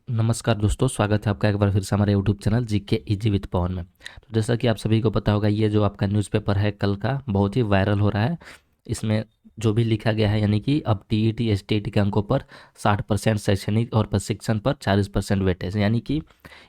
नमस्कार दोस्तों, स्वागत है आपका एक बार फिर से हमारे YouTube channel GK easy with Pawan में। तो जैसा कि आप सभी को पता होगा, ये जो आपका न्यूज़पेपर है कल का बहुत ही वायरल हो रहा है। इसमें जो भी लिखा गया है, यानी कि अब टीईटी एसटीईटी के अंकों पर 60% शैक्षणिक और प्रशिक्षण पर 40% वेटेज, यानी कि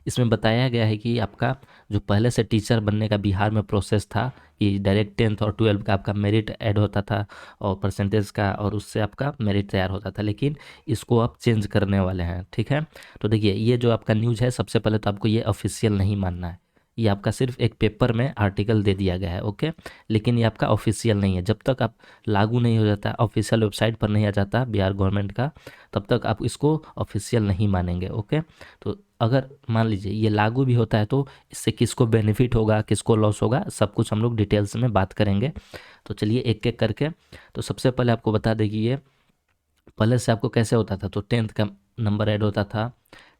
इसमें बताया गया है कि आपका जो पहले से टीचर बनने का बिहार में प्रोसेस था कि डायरेक्ट 10th और 12th का आपका मेरिट ऐड होता था और परसेंटेज का, और उससे आपका मेरिट तैयार होता था, लेकिन इसको आप चेंज करने वाले हैं। ठीक है, तो देखिए ये जो आपका न्यूज़ है, सबसे पहले तो आपको ये ऑफिशियल नहीं मानना है। ये आपका सिर्फ एक पेपर में आर्टिकल दे दिया गया है, ओके। लेकिन ये आपका ऑफिशियल नहीं है। जब तक आप लागू नहीं हो जाता, ऑफिशियल वेबसाइट पर नहीं आ जाता बिहार गवर्नमेंट का, तब तक आप इसको ऑफिशियल नहीं मानेंगे, ओके। तो अगर मान लीजिए ये लागू भी होता है तो इससे किसको बेनिफिट होगा, किसको लॉस होगा, सब कुछ हम लोग डिटेल्स में बात करेंगे। तो चलिए एक एक करके। तो सबसे पहले आपको बता दें कि ये पहले से आपको कैसे होता था। तो 10th का नंबर ऐड होता था,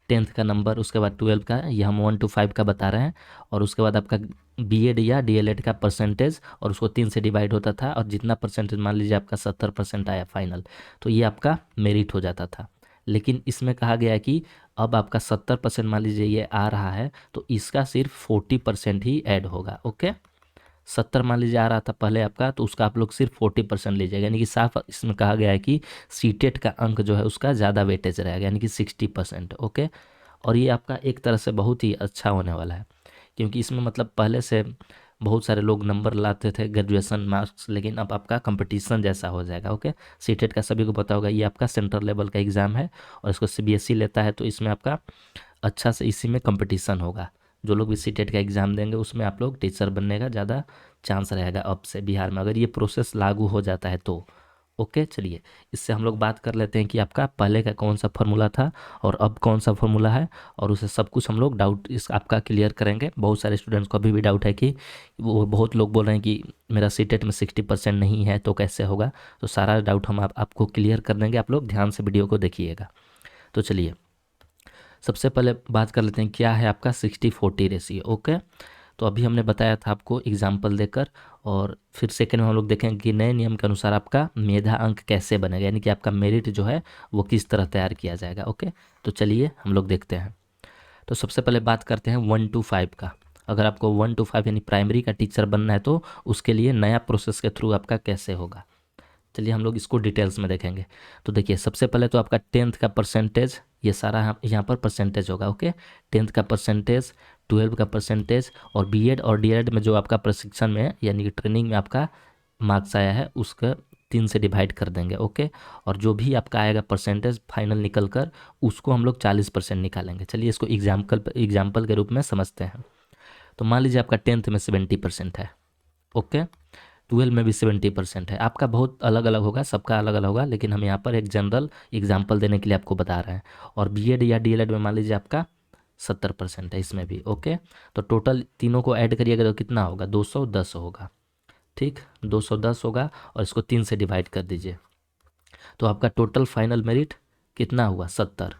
10th का नंबर, उसके बाद 12th का, ये हम 1 to 5 का बता रहे हैं, और उसके बाद आपका बीएड या डीएलएड का परसेंटेज, और उसको 3 से डिवाइड होता था, और जितना परसेंटेज मान लीजिए आपका 70% आया फाइनल, तो ये आपका मेरिट हो जाता था। लेकिन इसमें कहा गया है कि अब आपका 70% मान लीजिए ये आ रहा है, तो इसका सिर्फ 40% ही ऐड होगा, ओके। 70 मान लीजिए आ रहा था पहले आपका, तो उसका आप लोग सिर्फ 40% लीजिएगा, यानी कि साफ इसमें कहा गया है कि सीटेट का अंक जो है उसका ज़्यादा वेटेज रहेगा, यानी कि 60%, ओके। और ये आपका एक तरह से बहुत ही अच्छा होने वाला है, क्योंकि इसमें मतलब पहले से बहुत सारे लोग नंबर लाते थे ग्रेजुएशन मार्क्स, लेकिन अब आपका कंपटीशन जैसा हो जाएगा, ओके। सीटेट का सभी को पता होगा, ये आपका सेंट्रल लेवल का एग्ज़ाम है, और इसको सीबीएसई लेता है, तो इसमें आपका अच्छा से इसी में कंपटीशन होगा। जो लोग भी सीटेट का एग्ज़ाम देंगे उसमें आप लोग टीचर बनने का ज़्यादा चांस रहेगा अब से बिहार में, अगर ये प्रोसेस लागू हो जाता है तो, ओके। चलिए इससे हम लोग बात कर लेते हैं कि आपका पहले का कौन सा फार्मूला था और अब कौन सा फार्मूला है, और उसे सब कुछ हम लोग डाउट इस आपका क्लियर करेंगे। बहुत सारे स्टूडेंट्स को अभी भी डाउट है कि वो बहुत लोग बोल रहे हैं कि मेरा सीटेट में 60% नहीं है तो कैसे होगा। तो सारा डाउट हम आपको क्लियर कर देंगे, आप लोग ध्यान से वीडियो को देखिएगा। तो चलिए सबसे पहले बात कर लेते हैं क्या है आपका 60-40 रेशियो, ओके। तो अभी हमने बताया था आपको एग्जाम्पल देकर, और फिर सेकंड में हम लोग देखेंगे कि नए नियम के अनुसार आपका मेधा अंक कैसे बनेगा, यानी कि आपका मेरिट जो है वो किस तरह तैयार किया जाएगा, ओके। तो चलिए हम लोग देखते हैं। तो सबसे पहले बात करते हैं 1 to 5 का। अगर आपको 1 to 5 यानी प्राइमरी का टीचर बनना है तो उसके लिए नया प्रोसेस के थ्रू आपका कैसे होगा, चलिए हम लोग इसको डिटेल्स में देखेंगे। तो देखिए सबसे पहले तो आपका 10th का परसेंटेज, ये सारा यहाँ पर परसेंटेज होगा, ओके। 10th का परसेंटेज, 12 का परसेंटेज, और बीएड और डीएलएड में जो आपका प्रशिक्षण में यानी कि ट्रेनिंग में आपका मार्क्स आया है उसका 3 से डिवाइड कर देंगे, ओके। और जो भी आपका आएगा परसेंटेज फाइनल निकल कर, उसको हम लोग 40% निकालेंगे। चलिए इसको एग्जाम्पल के रूप में समझते हैं। तो मान लीजिए आपका 10th में 70% है, ओके। 12 में भी 70% है। आपका बहुत अलग अलग होगा, सबका अलग अलग होगा, लेकिन हम यहाँ पर एक जनरल एग्जाम्पल देने के लिए आपको बता रहे हैं। और बीएड या डीएलएड में मान लीजिए आपका 70% है, इसमें भी, ओके। तो टोटल तीनों को ऐड करिएगा तो कितना होगा, 210 होगा, ठीक, 210 होगा, और इसको 3 से डिवाइड कर दीजिए, तो आपका टोटल फाइनल मेरिट कितना हुआ, 70।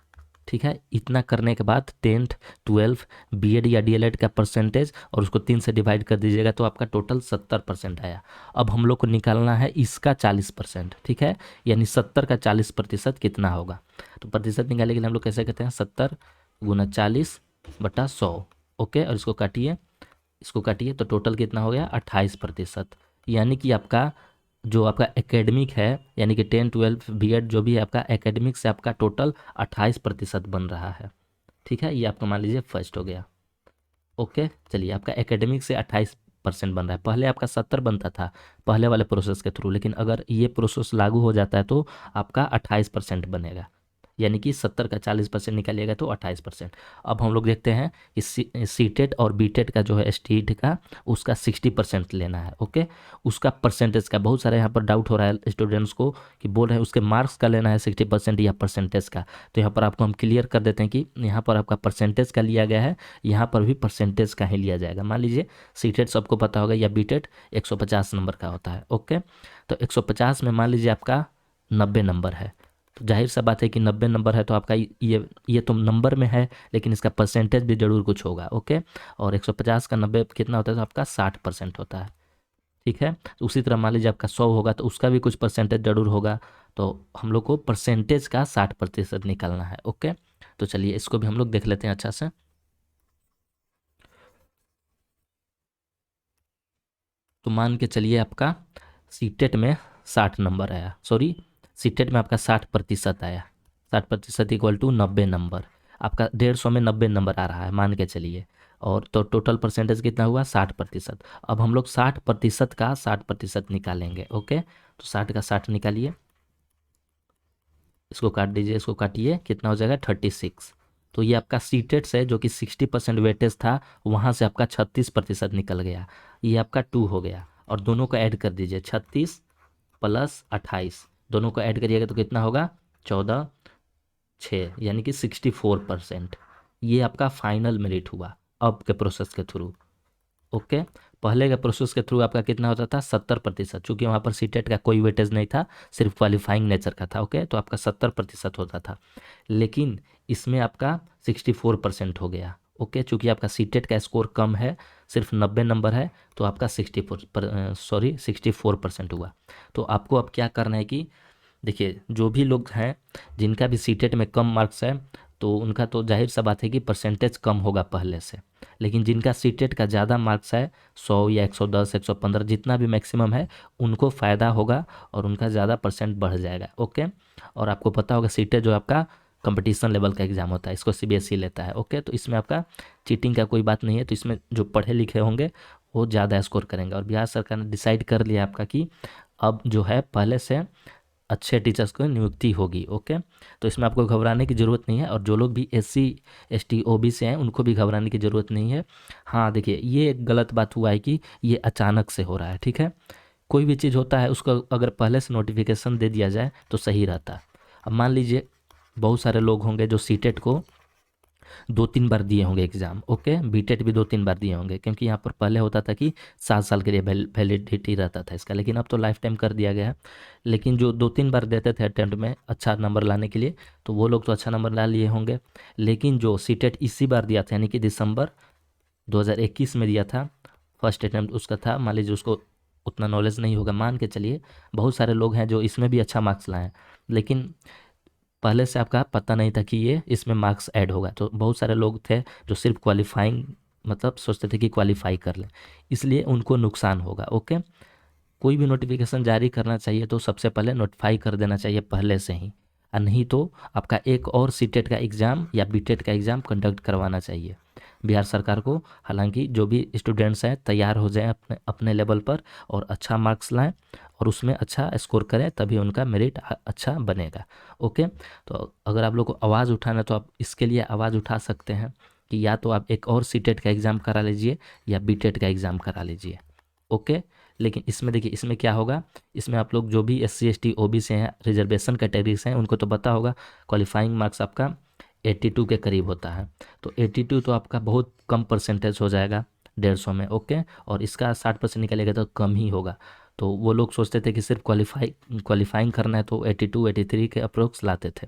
ठीक है, इतना करने के बाद 10th 12 बीएड या डीएलएड का परसेंटेज और उसको 3 से डिवाइड कर दीजिएगा, तो आपका टोटल 70% आया। अब हम लोग को निकालना है इसका 40%, ठीक है, यानी 70 का 40% कितना होगा। तो प्रतिशत निकालने के लिए हम लोग कैसे कहते हैं, 70 गुना 40/100, ओके। और इसको काटिए तो टोटल कितना हो गया, 28%। यानी कि आपका जो आपका एकेडमिक है, यानी कि 10 12 बीएड जो भी है आपका एकेडमिक से आपका टोटल 28% बन रहा है, ठीक है। ये आपका मान लीजिए फर्स्ट हो गया, ओके। चलिए आपका एकेडमिक से 28% बन रहा है, पहले आपका 70 बनता था पहले वाले प्रोसेस के थ्रू, लेकिन अगर ये प्रोसेस लागू हो जाता है तो आपका 28% बनेगा, यानी कि 70 का 40% निकालिएगा तो 28%। अब हम लोग देखते हैं कि सीटेट और बीटेट का जो है एसटीईटी का, उसका 60% लेना है, ओके। उसका परसेंटेज का बहुत सारे यहाँ पर डाउट हो रहा है स्टूडेंट्स को, कि बोल रहे हैं उसके मार्क्स का लेना है 60% या परसेंटेज का। तो यहाँ पर आपको हम क्लियर कर देते हैं कि यहाँ पर आपका परसेंटेज का लिया गया है, यहाँ पर भी परसेंटेज का ही लिया जाएगा। मान लीजिए सीटेट सबको पता होगा या बीटेट 150 नंबर का होता है, ओके। तो 150 में मान लीजिए आपका 90 नंबर है, तो जाहिर सा बात है कि 90 नंबर है तो आपका ये तो नंबर में है, लेकिन इसका परसेंटेज भी जरूर कुछ होगा, ओके। और 150 का 90 कितना होता है, तो आपका 60% होता है, ठीक है। तो उसी तरह मान लीजिए आपका 100 होगा तो उसका भी कुछ परसेंटेज जरूर होगा, तो हम लोग को परसेंटेज का 60% निकालना है, ओके। तो चलिए इसको भी हम लोग देख लेते हैं अच्छा से। तो मान के चलिए आपका सीटेट में 60 नंबर आया, सॉरी सीटेट में आपका 60% आया, 60% इक्वल टू 90 नंबर। आपका 150 में 90 नंबर आ रहा है मान के चलिए, और तो टोटल परसेंटेज कितना हुआ 60%। अब हम लोग 60% का 60% निकालेंगे। ओके, तो 60 का 60 निकालिए, इसको काट दीजिए, इसको काटिए, कितना हो जाएगा 36। तो ये आपका सीटेट से जो कि 60% वेटेज था वहाँ से आपका 36% निकल गया, ये आपका 2 हो गया। और दोनों को ऐड कर दीजिए, 36 प्लस 28, दोनों को ऐड करिएगा तो कितना होगा 14/6, यानी कि 64%। ये आपका फाइनल मेरिट हुआ अब के प्रोसेस के थ्रू। ओके, पहले के प्रोसेस के थ्रू आपका कितना होता था 70%, चूंकि वहाँ पर सीटेट का कोई वेटेज नहीं था, सिर्फ क्वालिफाइंग नेचर का था। ओके, तो आपका 70% होता था, लेकिन इसमें आपका 64% हो गया। ओके, चूंकि आपका सीटेट का स्कोर कम है, सिर्फ 90 नंबर है, तो आपका 64% हुआ। तो आपको अब क्या करना है कि देखिए जो भी लोग हैं जिनका भी सीटेट में कम मार्क्स है, तो उनका तो जाहिर सा बात है कि परसेंटेज कम होगा पहले से। लेकिन जिनका सीटेट का ज़्यादा मार्क्स है, 100 या 110 115 जितना भी मैक्सिमम है, उनको फ़ायदा होगा और उनका ज़्यादा परसेंट बढ़ जाएगा। ओके, और आपको पता होगा सीटेट जो आपका कंपटीशन लेवल का एग्ज़ाम होता है, इसको सीबीएसई लेता है। ओके, तो इसमें आपका चीटिंग का कोई बात नहीं है, तो इसमें जो पढ़े लिखे होंगे वो ज़्यादा स्कोर करेंगे। और बिहार सरकार ने डिसाइड कर लिया आपका कि अब जो है पहले से अच्छे टीचर्स को नियुक्ति होगी। ओके, तो इसमें आपको घबराने की ज़रूरत नहीं है, और जो लोग भी SC ST OB से हैं उनको भी घबराने की ज़रूरत नहीं है। हाँ देखिए, ये एक गलत बात हुआ है कि ये अचानक से हो रहा है। ठीक है, कोई भी चीज़ होता है उसको अगर पहले से नोटिफिकेशन दे दिया जाए तो सही रहता है। अब मान लीजिए बहुत सारे लोग होंगे जो सीटेट को 2-3 बार दिए होंगे एग्ज़ाम। ओके, बीटेट भी 2-3 बार दिए होंगे, क्योंकि यहाँ पर पहले होता था कि 7 साल के लिए वैलिडिटी रहता था इसका, लेकिन अब तो लाइफ टाइम कर दिया गया है। लेकिन जो 2-3 बार देते थे अटेम्प्ट में अच्छा नंबर लाने के लिए, तो वो लोग तो अच्छा नंबर ला लिए होंगे। लेकिन जो सीटेट इसी बार दिया था, यानी कि दिसंबर 2021 में दिया था, फर्स्ट अटैम्प्ट उसका था, मान लीजिए उसको उतना नॉलेज नहीं होगा, मान के चलिए बहुत सारे लोग हैं जो इसमें भी अच्छा मार्क्स लाए, लेकिन पहले से आपका पता नहीं था कि ये इसमें मार्क्स ऐड होगा। तो बहुत सारे लोग थे जो सिर्फ क्वालिफाइंग मतलब सोचते थे कि क्वालिफाई कर लें, इसलिए उनको नुकसान होगा। ओके, कोई भी नोटिफिकेशन जारी करना चाहिए तो सबसे पहले नोटिफाई कर देना चाहिए पहले से ही, और नहीं तो आपका एक और सीटेट का एग्ज़ाम या बीटेट का एग्ज़ाम कंडक्ट करवाना चाहिए बिहार सरकार को। हालांकि जो भी स्टूडेंट्स हैं तैयार हो जाएं अपने अपने लेवल पर और अच्छा मार्क्स लाएं और उसमें अच्छा स्कोर करें, तभी उनका मेरिट अच्छा बनेगा। ओके, तो अगर आप लोग को आवाज़ उठाना है तो आप इसके लिए आवाज़ उठा सकते हैं कि या तो आप एक और सीटेट का एग्ज़ाम करा लीजिए या बीटेट का एग्ज़ाम करा लीजिए। ओके, लेकिन इसमें देखिए इसमें क्या होगा, इसमें आप लोग जो भी SC ST OB से हैं, रिजर्वेशन कैटेगरी से हैं, उनको तो पता होगा क्वालिफाइंग मार्क्स आपका 82 के करीब होता है। तो 82 तो आपका बहुत कम परसेंटेज हो जाएगा 150 में। ओके, और इसका 60% निकलेगा तो कम ही होगा। तो वो लोग सोचते थे कि सिर्फ क्वालिफाइंग करना है तो 82 83 के अप्रोक्स लाते थे।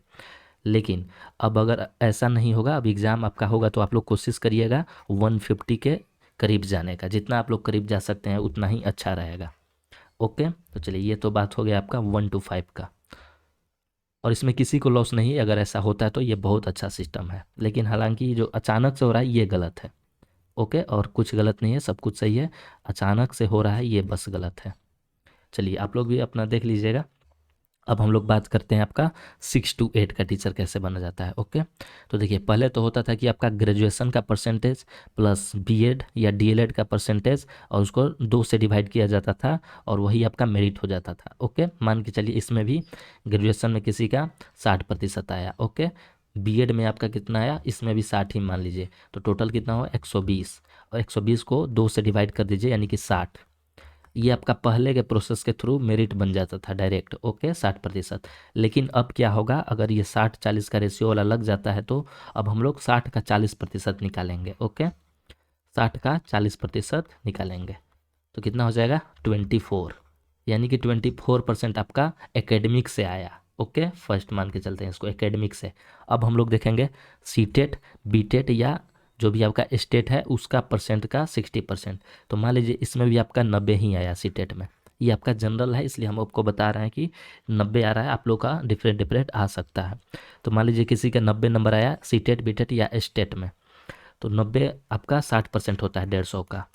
लेकिन अब अगर ऐसा नहीं होगा, अब एग्ज़ाम आपका होगा तो आप लोग कोशिश करिएगा 150 के करीब जाने का, जितना आप लोग करीब जा सकते हैं उतना ही अच्छा रहेगा। ओके, तो चलिए ये तो बात हो गया आपका 1 to 5 का, और इसमें किसी को लॉस नहीं है। अगर ऐसा होता है तो ये बहुत अच्छा सिस्टम है, लेकिन हालांकि जो अचानक से हो रहा है ये गलत है। ओके, और कुछ गलत नहीं है, सब कुछ सही है, अचानक से हो रहा है ये बस गलत है। चलिए आप लोग भी अपना देख लीजिएगा। अब हम लोग बात करते हैं आपका 6 to 8 का टीचर कैसे बना जाता है। ओके, तो देखिए पहले तो होता था कि आपका ग्रेजुएशन का परसेंटेज प्लस बीएड या डीएलएड का परसेंटेज, और उसको 2 से डिवाइड किया जाता था और वही आपका मेरिट हो जाता था। ओके, मान के चलिए इसमें भी ग्रेजुएशन में किसी का 60% आया। ओके, बीएड में आपका कितना आया, इसमें भी 60 ही मान लीजिए, तो टोटल कितना हो 120, और 120 को 2 से डिवाइड कर दीजिए यानी कि 60। ये आपका पहले के प्रोसेस के थ्रू मेरिट बन जाता था डायरेक्ट। ओके, 60%। लेकिन अब क्या होगा, अगर ये 60-40 का रेशियो वाला लग जाता है तो अब हम लोग 60 का 40% निकालेंगे। ओके, 60 का 40% निकालेंगे तो कितना हो जाएगा 24, यानी कि 24% आपका एकेडमिक से आया। ओके, फर्स्ट मान के चलते हैं इसको एकेडमिक से। अब हम लोग देखेंगे सीटेट बीटेट या जो भी आपका स्टेट है उसका परसेंट का 60%। तो मान लीजिए इसमें भी आपका 90 ही आया सीटेट में, ये आपका जनरल है, इसलिए हम आपको बता रहे हैं कि 90 आ रहा है, आप लोग का डिफरेंट डिफरेंट आ सकता है। तो मान लीजिए किसी का 90 नंबर आया सीटेट बीटेट या स्टेट में, तो 90 आपका 60% होता है 150 का।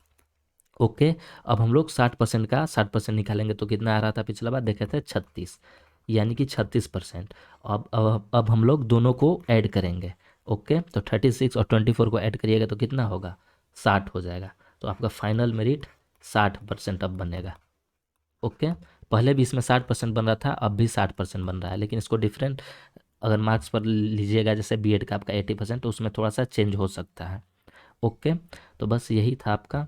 ओके, अब हम लोग 60% का 60% निकालेंगे तो कितना आ रहा था पिछला बार देखे थे 36, यानी कि 36%। अब हम लोग दोनों को ऐड करेंगे। ओके, तो 36 और 24 को ऐड करिएगा तो कितना होगा, 60 हो जाएगा। तो आपका फाइनल मेरिट 60% अब बनेगा। ओके, पहले भी इसमें 60% बन रहा था, अब भी 60% बन रहा है, लेकिन इसको डिफरेंट अगर मार्क्स पर लीजिएगा, जैसे बीएड का आपका 80%, तो उसमें थोड़ा सा चेंज हो सकता है। ओके, तो बस यही था आपका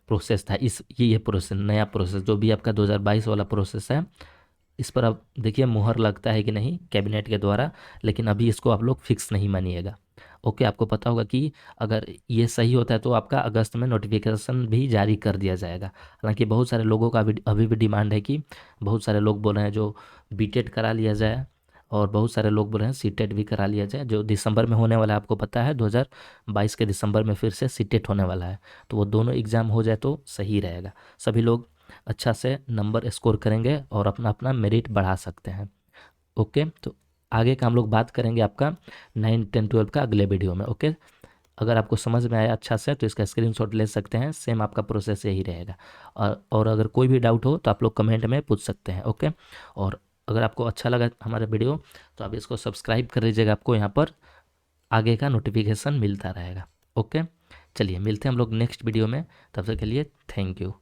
प्रोसेस था। ये प्रोसेस, नया प्रोसेस जो भी आपका 2022 वाला प्रोसेस है, इस पर अब देखिए मुहर लगता है कि नहीं कैबिनेट के द्वारा, लेकिन अभी इसको आप लोग फिक्स नहीं मानिएगा। ओके, आपको पता होगा कि अगर ये सही होता है तो आपका अगस्त में नोटिफिकेशन भी जारी कर दिया जाएगा। हालांकि बहुत सारे लोगों का अभी भी डिमांड है कि बहुत सारे लोग बोल रहे हैं जो बीटेड करा लिया जाए, और बहुत सारे लोग बोल रहे हैं सीटेट भी करा लिया जाए, जो दिसंबर में होने वाला है। आपको पता है 2022 के दिसंबर में फिर से सीटेट होने वाला है, तो वो दोनों एग्ज़ाम हो जाए तो सही रहेगा। सभी लोग अच्छा से नंबर स्कोर करेंगे और अपना अपना मेरिट बढ़ा सकते हैं। ओके, तो आगे का हम लोग बात करेंगे आपका 9 10 12 का अगले वीडियो में। ओके, अगर आपको समझ में आया अच्छा से तो इसका स्क्रीनशॉट ले सकते हैं, सेम आपका प्रोसेस यही रहेगा। और अगर कोई भी डाउट हो तो आप लोग कमेंट में पूछ सकते हैं। ओके, और अगर आपको अच्छा लगा हमारा वीडियो तो आप इसको सब्सक्राइब कर लीजिएगा, आपको यहाँ पर आगे का नोटिफिकेशन मिलता रहेगा। ओके, चलिए मिलते हैं हम लोग नेक्स्ट वीडियो में, तब तक के लिए थैंक यू।